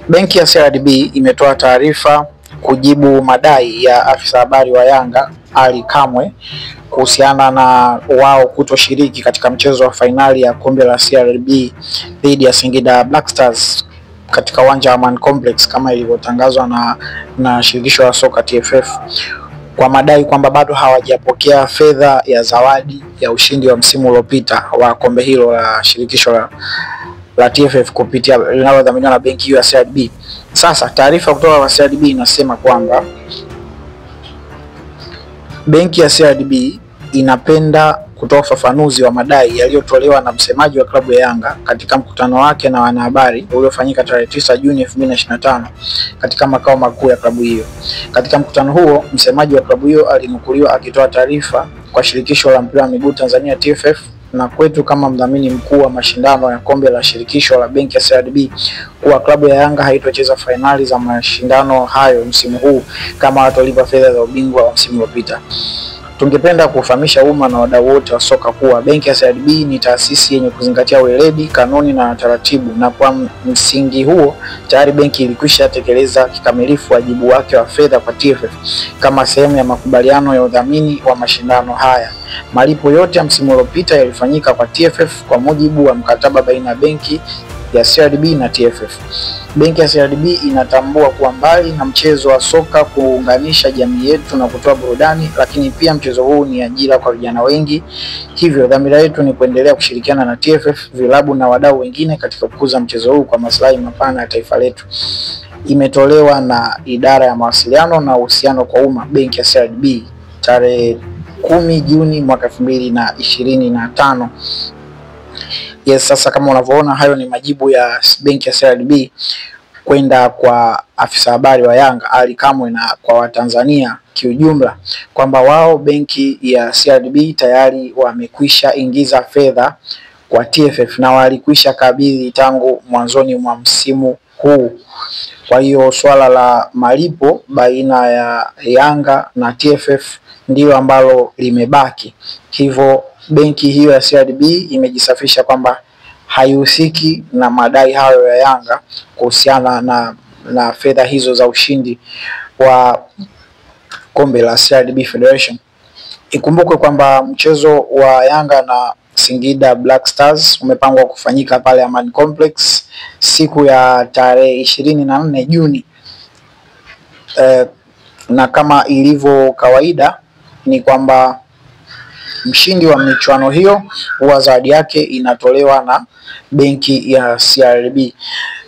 Benki ya CRDB imetoa taarifa kujibu madai ya afisa habari wa Yanga Ally Kamwe kuhusiana na wao kutoshiriki katika mchezo wa fainali ya kombe la CRDB dhidi ya Singida Black Stars katika uwanja wa Amaan Complex kama ilivyotangazwa na shirikisho la soka TFF, kwa madai kwamba bado hawajapokea fedha ya zawadi ya ushindi wa msimu uliopita wa kombe hilo la shirikisho la TFF kupitia linalodhaminiwa na benki hiyo ya CRDB. Sasa taarifa kutoka kwa CRDB inasema kwamba benki ya CRDB inapenda kutoa ufafanuzi wa madai yaliyotolewa na msemaji wa klabu ya Yanga katika mkutano wake na wanahabari uliofanyika tarehe 9 Juni 2025 katika makao makuu ya klabu hiyo. Katika mkutano huo, msemaji wa klabu hiyo alinukuliwa akitoa taarifa kwa shirikisho la mpira wa miguu Tanzania TFF na kwetu kama mdhamini mkuu wa mashindano ya kombe la shirikisho la benki ya CRDB kuwa klabu ya Yanga haitocheza fainali za mashindano hayo msimu huu kama watalipa fedha za ubingwa wa msimu uliopita. Tungependa kufahamisha umma na wadau wote wa soka kuwa benki ya CRDB ni taasisi yenye kuzingatia weledi, kanuni na taratibu, na kwa msingi huo tayari benki ilikwisha tekeleza kikamilifu wajibu wake wa fedha kwa TFF kama sehemu ya makubaliano ya udhamini wa mashindano haya. Malipo yote ya msimu uliopita yalifanyika kwa TFF kwa mujibu wa mkataba baina ya benki ya CRDB na TFF. Benki ya CRDB inatambua kuwa mbali na mchezo wa soka kuunganisha jamii yetu na kutoa burudani, lakini pia mchezo huu ni ajira kwa vijana wengi. Hivyo dhamira yetu ni kuendelea kushirikiana na TFF, vilabu na wadau wengine katika kukuza mchezo huu kwa maslahi mapana ya taifa letu. Imetolewa na idara ya mawasiliano na uhusiano kwa umma benki ya CRDB tarehe 10 Juni mwaka 2025. Yes, sasa kama unavyoona hayo ni majibu ya benki ya CRDB kwenda kwa afisa habari wa Yanga Ally Kamwe na kwa Watanzania kiujumla kwamba wao benki ya CRDB tayari wamekwisha ingiza fedha kwa TFF na walikwisha kabidhi tangu mwanzoni mwa msimu huu. Kwa hiyo swala la malipo baina ya Yanga na TFF ndio ambalo limebaki. Hivyo benki hiyo ya CRDB imejisafisha kwamba haihusiki na madai hayo ya Yanga kuhusiana na fedha hizo za ushindi wa kombe la CRDB Federation. Ikumbukwe kwamba mchezo wa Yanga na Singida Black Stars umepangwa kufanyika pale Amaan Complex siku ya tarehe 24 Juni. Na kama ilivyo kawaida ni kwamba mshindi wa michuano hiyo huwa zawadi yake inatolewa na benki ya CRDB.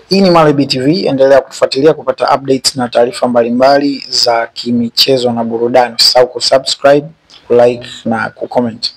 Hii ni Malibi TV, endelea kutufuatilia kupata updates na taarifa mbalimbali za kimichezo na burudani. Usisahau kusubscribe, like na kucomment.